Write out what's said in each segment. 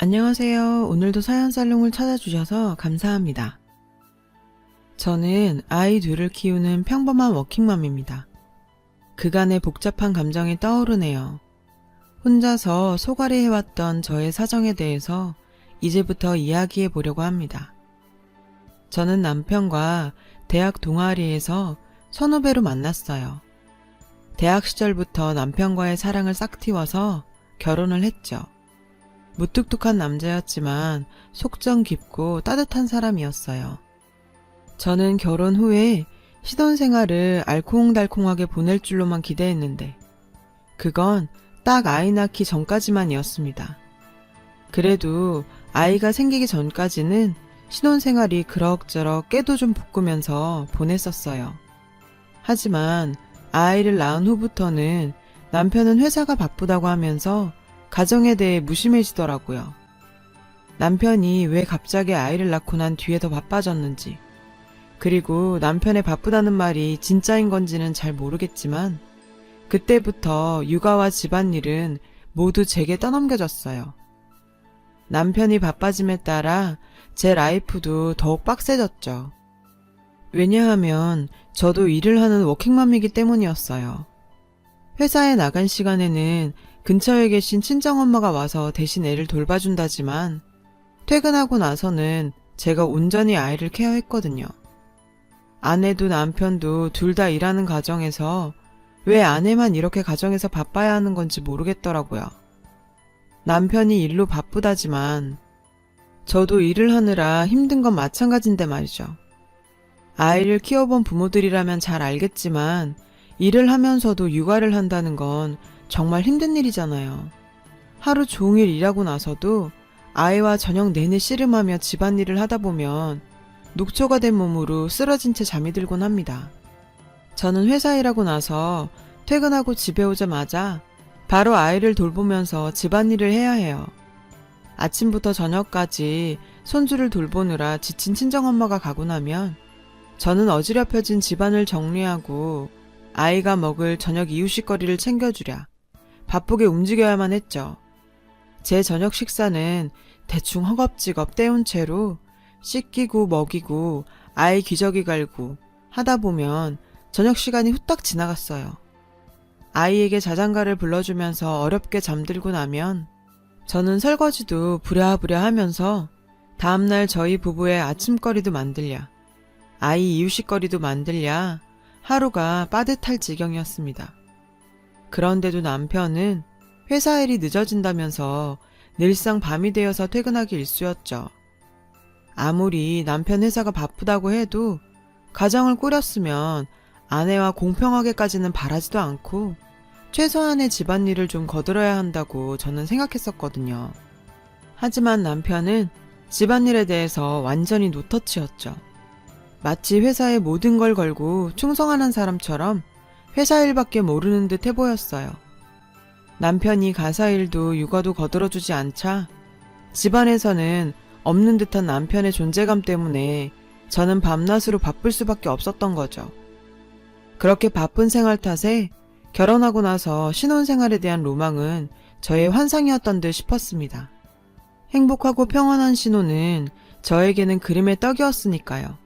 안녕하세요. 오늘도 사연살롱을 찾아주셔서 감사합니다. 저는 아이 둘을 키우는 평범한 워킹맘입니다. 그간의 복잡한 감정이 떠오르네요. 혼자서 소갈이 해왔던 저의 사정에 대해서 이제부터 이야기해 보려고 합니다. 저는 남편과 대학 동아리에서 선후배로 만났어요. 대학 시절부터 남편과의 사랑을 싹 틔워서 결혼을 했죠. 무뚝뚝한 남자였지만 속정 깊고 따뜻한 사람이었어요. 저는 결혼 후에 신혼생활을 알콩달콩하게 보낼 줄로만 기대했는데 그건 딱 아이 낳기 전까지만이었습니다. 그래도 아이가 생기기 전까지는 신혼생활이 그럭저럭 깨도 좀 볶으면서 보냈었어요. 하지만 아이를 낳은 후부터는 남편은 회사가 바쁘다고 하면서 가정에 대해 무심해지더라고요. 남편이 왜 갑자기 아이를 낳고 난 뒤에 더 바빠졌는지, 그리고 남편의 바쁘다는 말이 진짜인 건지는 잘 모르겠지만 그때부터 육아와 집안일은 모두 제게 떠넘겨졌어요. 남편이 바빠짐에 따라 제 라이프도 더욱 빡세졌죠. 왜냐하면 저도 일을 하는 워킹맘이기 때문이었어요. 회사에 나간 시간에는 근처에 계신 친정엄마가 와서 대신 애를 돌봐준다지만 퇴근하고 나서는 제가 온전히 아이를 케어했거든요. 아내도 남편도 둘 다 일하는 가정에서 왜 아내만 이렇게 가정에서 바빠야 하는 건지 모르겠더라고요. 남편이 일로 바쁘다지만 저도 일을 하느라 힘든 건 마찬가지인데 말이죠. 아이를 키워본 부모들이라면 잘 알겠지만 일을 하면서도 육아를 한다는 건 정말 힘든 일이잖아요. 하루 종일 일하고 나서도 아이와 저녁 내내 씨름하며 집안일을 하다 보면 녹초가 된 몸으로 쓰러진 채 잠이 들곤 합니다. 저는 회사 일하고 나서 퇴근하고 집에 오자마자 바로 아이를 돌보면서 집안일을 해야 해요. 아침부터 저녁까지 손주를 돌보느라 지친 친정엄마가 가고 나면 저는 어지럽혀진 집안을 정리하고 아이가 먹을 저녁 이유식거리를 챙겨주랴 바쁘게 움직여야만 했죠. 제 저녁 식사는 대충 허겁지겁 때운 채로 씻기고 먹이고 아이 기저귀 갈고 하다 보면 저녁 시간이 후딱 지나갔어요. 아이에게 자장가를 불러주면서 어렵게 잠들고 나면 저는 설거지도 부랴부랴 하면서 다음날 저희 부부의 아침거리도 만들랴 아이 이유식거리도 만들랴 하루가 빠듯할 지경이었습니다. 그런데도 남편은 회사 일이 늦어진다면서 늘상 밤이 되어서 퇴근하기 일쑤였죠. 아무리 남편 회사가 바쁘다고 해도 가정을 꾸렸으면 아내와 공평하게까지는 바라지도 않고 최소한의 집안일을 좀 거들어야 한다고 저는 생각했었거든요. 하지만 남편은 집안일에 대해서 완전히 노터치였죠. 마치 회사에 모든 걸 걸고 충성하는 사람처럼 회사 일밖에 모르는 듯 해보였어요. 남편이 가사 일도 육아도 거들어주지 않자 집안에서는 없는 듯한 남편의 존재감 때문에 저는 밤낮으로 바쁠 수밖에 없었던 거죠. 그렇게 바쁜 생활 탓에 결혼하고 나서 신혼생활에 대한 로망은 저의 환상이었던 듯 싶었습니다. 행복하고 평온한 신혼은 저에게는 그림의 떡이었으니까요.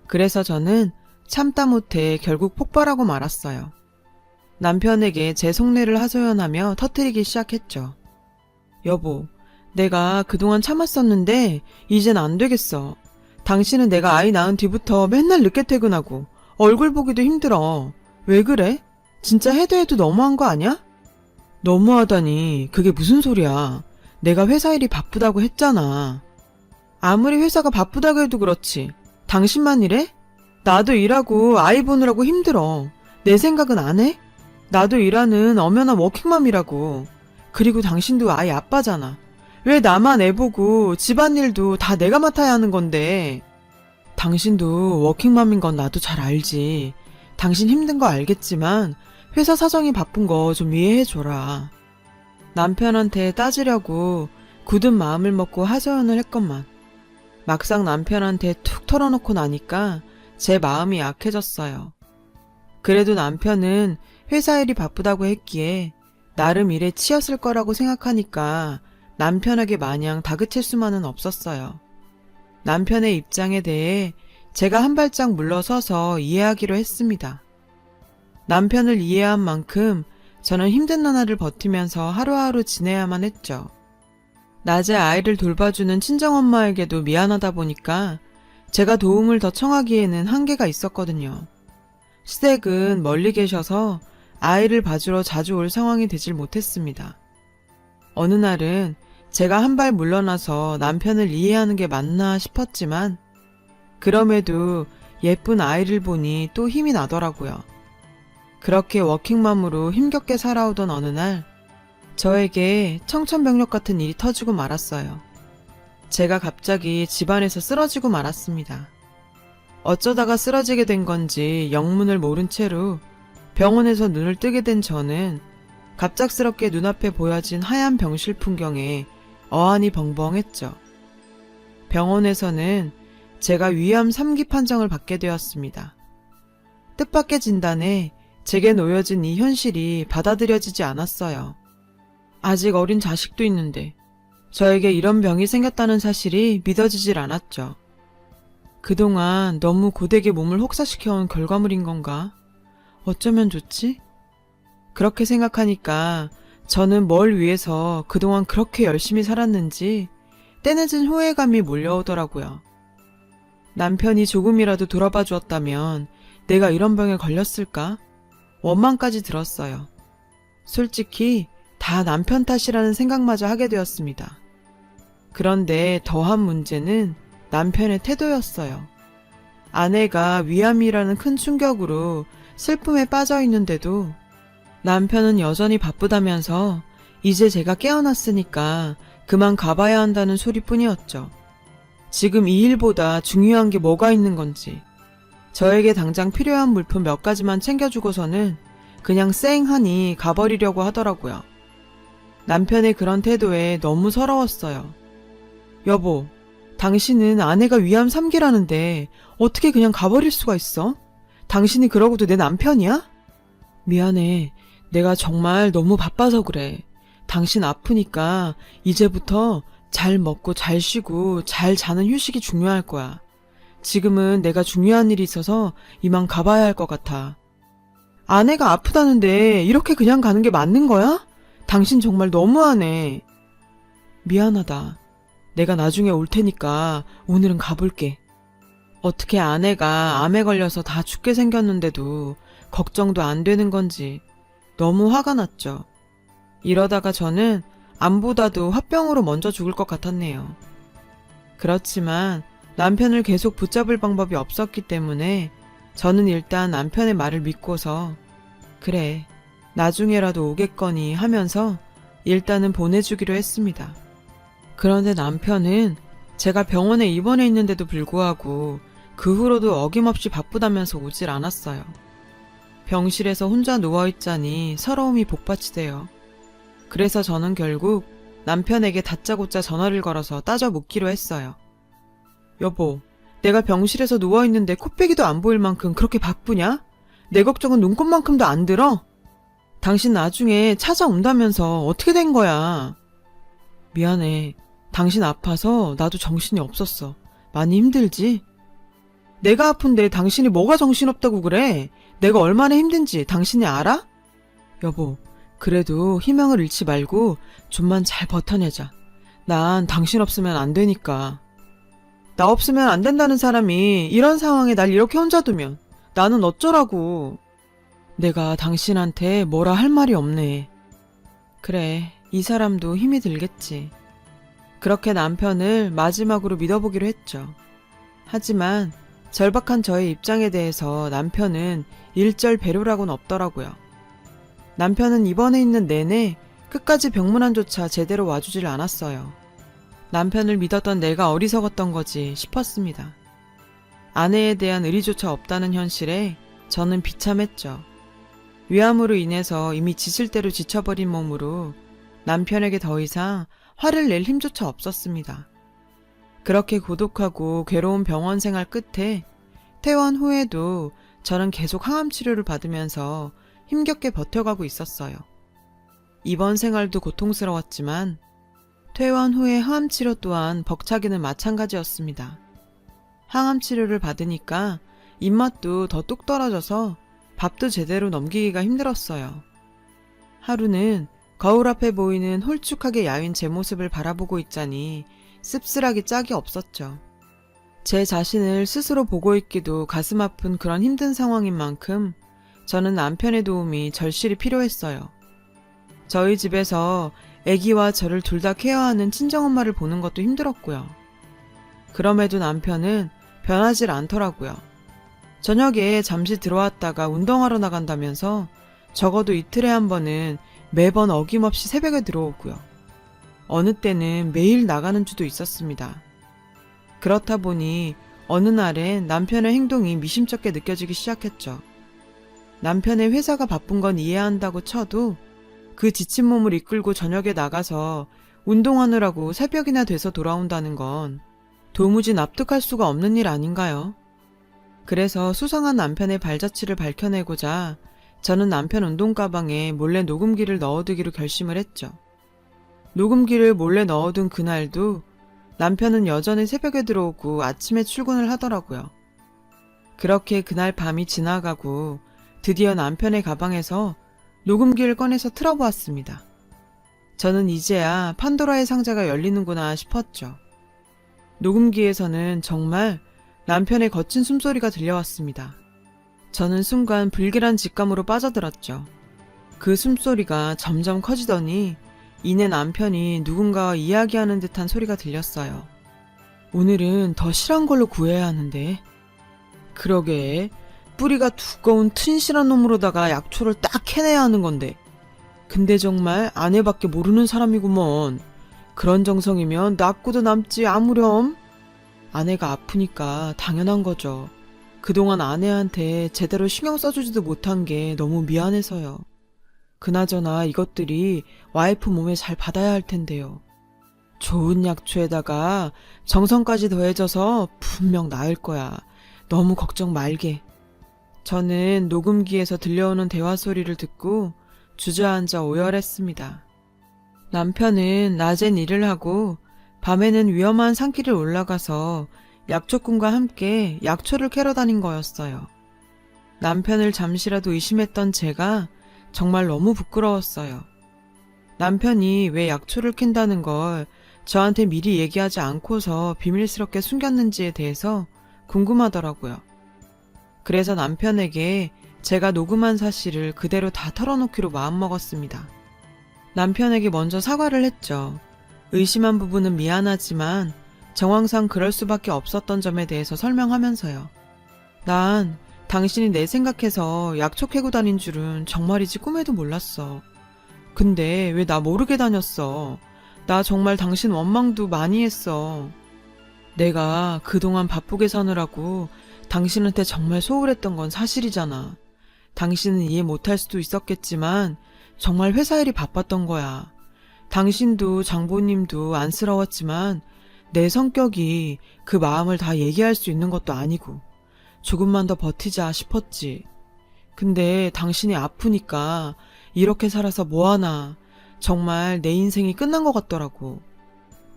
그래서 저는 참다 못해 결국 폭발하고 말았어요. 남편에게 제 속내를 하소연하며 터뜨리기 시작했죠. 여보, 내가 그동안 참았었는데 이젠 안 되겠어. 당신은 내가 아이 낳은 뒤부터 맨날 늦게 퇴근하고 얼굴 보기도 힘들어. 왜 그래? 진짜 해도 너무한 거 아니야? 너무하다니 그게 무슨 소리야. 내가 회사 일이 바쁘다고 했잖아. 아무리 회사가 바쁘다고 해도 그렇지. 당신만 이래? 나도 일하고 아이 보느라고 힘들어. 내 생각은 안 해? 나도 일하는 엄연한 워킹맘이라고. 그리고 당신도 아이 아빠잖아. 왜 나만 애 보고 집안일도 다 내가 맡아야 하는 건데. 당신도 워킹맘인 건 나도 잘 알지. 당신 힘든 거 알겠지만 회사 사정이 바쁜 거 좀 이해해줘라. 남편한테 따지려고 굳은 마음을 먹고 하소연을 했건만 막상 남편한테 툭 털어놓고 나니까 제 마음이 약해졌어요. 그래도 남편은 회사 일이 바쁘다고 했기에 나름 일에 치였을 거라고 생각하니까 남편에게 마냥 다그칠 수만은 없었어요. 남편의 입장에 대해 제가 한 발짝 물러서서 이해하기로 했습니다. 남편을 이해한 만큼 저는 힘든 나날을 버티면서 하루하루 지내야만 했죠. 낮에 아이를 돌봐주는 친정엄마에게도 미안하다 보니까 제가 도움을 더 청하기에는 한계가 있었거든요. 시댁은 멀리 계셔서 아이를 봐주러 자주 올 상황이 되질 못했습니다. 어느 날은 제가 한 발 물러나서 남편을 이해하는 게 맞나 싶었지만 그럼에도 예쁜 아이를 보니 또 힘이 나더라고요. 그렇게 워킹맘으로 힘겹게 살아오던 어느 날 저에게 청천벽력 같은 일이 터지고 말았어요. 제가 갑자기 집안에서 쓰러지고 말았습니다. 어쩌다가 쓰러지게 된 건지 영문을 모른 채로 병원에서 눈을 뜨게 된 저는 갑작스럽게 눈앞에 보여진 하얀 병실 풍경에 어안이 벙벙했죠. 병원에서는 제가 위암 3기 판정을 받게 되었습니다. 뜻밖의 진단에 제게 놓여진 이 현실이 받아들여지지 않았어요. 아직 어린 자식도 있는데 저에게 이런 병이 생겼다는 사실이 믿어지질 않았죠. 그동안 너무 고되게 몸을 혹사시켜온 결과물인 건가? 어쩌면 좋지? 그렇게 생각하니까 저는 뭘 위해서 그동안 그렇게 열심히 살았는지 때늦은 후회감이 몰려오더라고요. 남편이 조금이라도 돌아봐 주었다면 내가 이런 병에 걸렸을까? 원망까지 들었어요. 솔직히 다 남편 탓이라는 생각마저 하게 되었습니다. 그런데 더한 문제는 남편의 태도였어요. 아내가 위암이라는 큰 충격으로 슬픔에 빠져 있는데도 남편은 여전히 바쁘다면서 이제 제가 깨어났으니까 그만 가봐야 한다는 소리뿐이었죠. 지금 이 일보다 중요한 게 뭐가 있는 건지, 저에게 당장 필요한 물품 몇 가지만 챙겨주고서는 그냥 쌩하니 가버리려고 하더라고요. 남편의 그런 태도에 너무 서러웠어요. 여보, 당신은 아내가 위암 3기라는데 어떻게 그냥 가버릴 수가 있어? 당신이 그러고도 내 남편이야? 미안해. 내가 정말 너무 바빠서 그래. 당신 아프니까 이제부터 잘 먹고 잘 쉬고 잘 자는 휴식이 중요할 거야. 지금은 내가 중요한 일이 있어서 이만 가봐야 할 것 같아. 아내가 아프다는데 이렇게 그냥 가는 게 맞는 거야? 당신 정말 너무하네. 미안하다. 내가 나중에 올 테니까 오늘은 가볼게. 어떻게 아내가 암에 걸려서 다 죽게 생겼는데도 걱정도 안 되는 건지 너무 화가 났죠. 이러다가 저는 암보다도 화병으로 먼저 죽을 것 같았네요. 그렇지만 남편을 계속 붙잡을 방법이 없었기 때문에 저는 일단 남편의 말을 믿고서 그래, 나중에라도 오겠거니 하면서 일단은 보내주기로 했습니다. 그런데 남편은 제가 병원에 입원해 있는데도 불구하고 그 후로도 어김없이 바쁘다면서 오질 않았어요. 병실에서 혼자 누워있자니 서러움이 복받치대요. 그래서 저는 결국 남편에게 다짜고짜 전화를 걸어서 따져 묻기로 했어요. 여보, 내가 병실에서 누워있는데 코빼기도 안 보일 만큼 그렇게 바쁘냐? 내 걱정은 눈꼽만큼도 안 들어? 당신 나중에 찾아온다면서 어떻게 된 거야? 미안해. 당신 아파서 나도 정신이 없었어. 많이 힘들지? 내가 아픈데 당신이 뭐가 정신없다고 그래? 내가 얼마나 힘든지 당신이 알아? 여보, 그래도 희망을 잃지 말고 좀만 잘 버텨내자. 난 당신 없으면 안 되니까. 나 없으면 안 된다는 사람이 이런 상황에 날 이렇게 혼자 두면 나는 어쩌라고. 내가 당신한테 뭐라 할 말이 없네. 그래, 이 사람도 힘이 들겠지. 그렇게 남편을 마지막으로 믿어보기로 했죠. 하지만 절박한 저의 입장에 대해서 남편은 일절 배려라고는 없더라고요. 남편은 입원해 있는 내내 끝까지 병문안조차 제대로 와주질 않았어요. 남편을 믿었던 내가 어리석었던 거지 싶었습니다. 아내에 대한 의리조차 없다는 현실에 저는 비참했죠. 위암으로 인해서 이미 지칠 대로 지쳐버린 몸으로 남편에게 더 이상 화를 낼 힘조차 없었습니다. 그렇게 고독하고 괴로운 병원 생활 끝에 퇴원 후에도 저는 계속 항암 치료를 받으면서 힘겹게 버텨가고 있었어요. 입원 생활도 고통스러웠지만 퇴원 후의 항암 치료 또한 벅차기는 마찬가지였습니다. 항암 치료를 받으니까 입맛도 더 뚝 떨어져서 밥도 제대로 넘기기가 힘들었어요. 하루는 거울 앞에 보이는 홀쭉하게 야윈 제 모습을 바라보고 있자니 씁쓸하기 짝이 없었죠. 제 자신을 스스로 보고 있기도 가슴 아픈 그런 힘든 상황인 만큼 저는 남편의 도움이 절실히 필요했어요. 저희 집에서 아기와 저를 둘 다 케어하는 친정엄마를 보는 것도 힘들었고요. 그럼에도 남편은 변하질 않더라고요. 저녁에 잠시 들어왔다가 운동하러 나간다면서 적어도 이틀에 한 번은 매번 어김없이 새벽에 들어오고요. 어느 때는 매일 나가는 주도 있었습니다. 그렇다 보니 어느 날엔 남편의 행동이 미심쩍게 느껴지기 시작했죠. 남편의 회사가 바쁜 건 이해한다고 쳐도 그 지친 몸을 이끌고 저녁에 나가서 운동하느라고 새벽이나 돼서 돌아온다는 건 도무지 납득할 수가 없는 일 아닌가요? 그래서 수상한 남편의 발자취를 밝혀내고자 저는 남편 운동 가방에 몰래 녹음기를 넣어두기로 결심을 했죠. 녹음기를 몰래 넣어둔 그날도 남편은 여전히 새벽에 들어오고 아침에 출근을 하더라고요. 그렇게 그날 밤이 지나가고 드디어 남편의 가방에서 녹음기를 꺼내서 틀어보았습니다. 저는 이제야 판도라의 상자가 열리는구나 싶었죠. 녹음기에서는 정말 남편의 거친 숨소리가 들려왔습니다. 저는 순간 불길한 직감으로 빠져들었죠. 그 숨소리가 점점 커지더니 이내 남편이 누군가와 이야기하는 듯한 소리가 들렸어요. 오늘은 더 실한 걸로 구해야 하는데. 그러게, 뿌리가 두꺼운 튼실한 놈으로다가 약초를 딱 해내야 하는 건데. 근데 정말 아내밖에 모르는 사람이구먼. 그런 정성이면 낫고도 남지 아무렴. 아내가 아프니까 당연한 거죠. 그동안 아내한테 제대로 신경 써주지도 못한 게 너무 미안해서요. 그나저나 이것들이 와이프 몸에 잘 받아야 할 텐데요. 좋은 약초에다가 정성까지 더해져서 분명 나을 거야. 너무 걱정 말게. 저는 녹음기에서 들려오는 대화 소리를 듣고 주저앉아 오열했습니다. 남편은 낮엔 일을 하고 밤에는 위험한 산길을 올라가서 약초꾼과 함께 약초를 캐러 다닌 거였어요. 남편을 잠시라도 의심했던 제가 정말 너무 부끄러웠어요. 남편이 왜 약초를 캔다는 걸 저한테 미리 얘기하지 않고서 비밀스럽게 숨겼는지에 대해서 궁금하더라고요. 그래서 남편에게 제가 녹음한 사실을 그대로 다 털어놓기로 마음먹었습니다. 남편에게 먼저 사과를 했죠. 의심한 부분은 미안하지만 정황상 그럴 수밖에 없었던 점에 대해서 설명하면서요. 난 당신이 내 생각해서 약초 캐고 다닌 줄은 정말이지 꿈에도 몰랐어. 근데 왜 나 모르게 다녔어? 나 정말 당신 원망도 많이 했어. 내가 그동안 바쁘게 사느라고 당신한테 정말 소홀했던 건 사실이잖아. 당신은 이해 못할 수도 있었겠지만 정말 회사 일이 바빴던 거야. 당신도 장보님도 안쓰러웠지만 내 성격이 그 마음을 다 얘기할 수 있는 것도 아니고 조금만 더 버티자 싶었지. 근데 당신이 아프니까 이렇게 살아서 뭐하나. 정말 내 인생이 끝난 것 같더라고.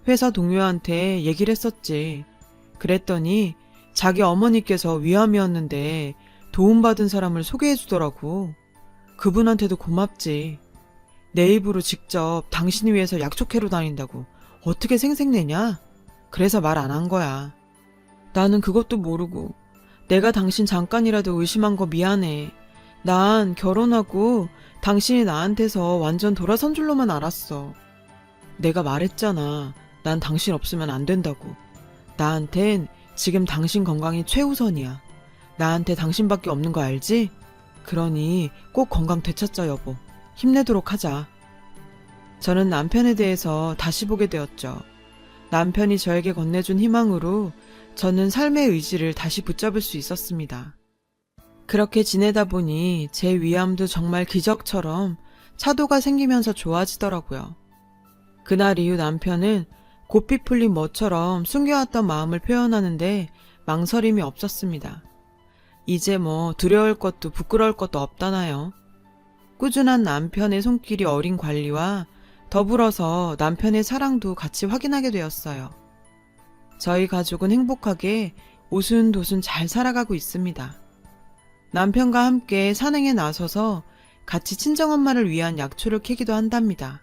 회사 동료한테 얘기를 했었지. 그랬더니 자기 어머니께서 위암이었는데 도움받은 사람을 소개해주더라고. 그분한테도 고맙지. 내 입으로 직접 당신 위해서 약초 캐러 다닌다고 어떻게 생색내냐? 그래서 말 안 한 거야. 나는 그것도 모르고 내가 당신 잠깐이라도 의심한 거 미안해. 난 결혼하고 당신이 나한테서 완전 돌아선 줄로만 알았어. 내가 말했잖아. 난 당신 없으면 안 된다고. 나한텐 지금 당신 건강이 최우선이야. 나한테 당신밖에 없는 거 알지? 그러니 꼭 건강 되찾자 여보. 힘내도록 하자. 저는 남편에 대해서 다시 보게 되었죠. 남편이 저에게 건네준 희망으로 저는 삶의 의지를 다시 붙잡을 수 있었습니다. 그렇게 지내다 보니 제 위암도 정말 기적처럼 차도가 생기면서 좋아지더라고요. 그날 이후 남편은 고삐 풀린 멋처럼 숨겨왔던 마음을 표현하는데 망설임이 없었습니다. 이제 뭐 두려울 것도 부끄러울 것도 없다나요. 꾸준한 남편의 손길이 어린 관리와 더불어서 남편의 사랑도 같이 확인하게 되었어요. 저희 가족은 행복하게 오순도순 잘 살아가고 있습니다. 남편과 함께 산행에 나서서 같이 친정엄마를 위한 약초를 캐기도 한답니다.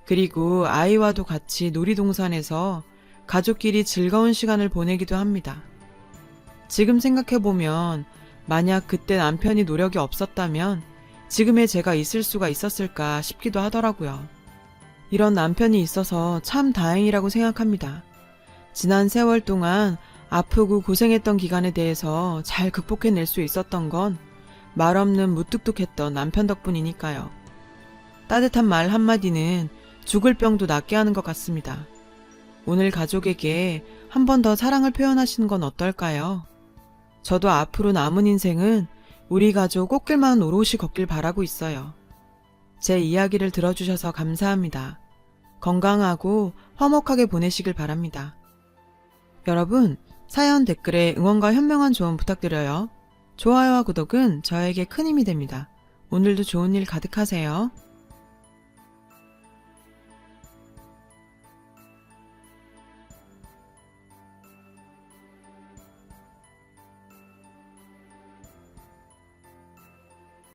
그리고 아이와도 같이 놀이동산에서 가족끼리 즐거운 시간을 보내기도 합니다. 지금 생각해보면 만약 그때 남편이 노력이 없었다면 지금의 제가 있을 수가 있었을까 싶기도 하더라고요. 이런 남편이 있어서 참 다행이라고 생각합니다. 지난 세월 동안 아프고 고생했던 기간에 대해서 잘 극복해낼 수 있었던 건 말없는 무뚝뚝했던 남편 덕분이니까요. 따뜻한 말 한마디는 죽을 병도 낫게 하는 것 같습니다. 오늘 가족에게 한 번 더 사랑을 표현하시는 건 어떨까요? 저도 앞으로 남은 인생은 우리 가족 꽃길만 오롯이 걷길 바라고 있어요. 제 이야기를 들어주셔서 감사합니다. 건강하고 화목하게 보내시길 바랍니다. 여러분, 사연 댓글에 응원과 현명한 조언 부탁드려요. 좋아요와 구독은 저에게 큰 힘이 됩니다. 오늘도 좋은 일 가득하세요.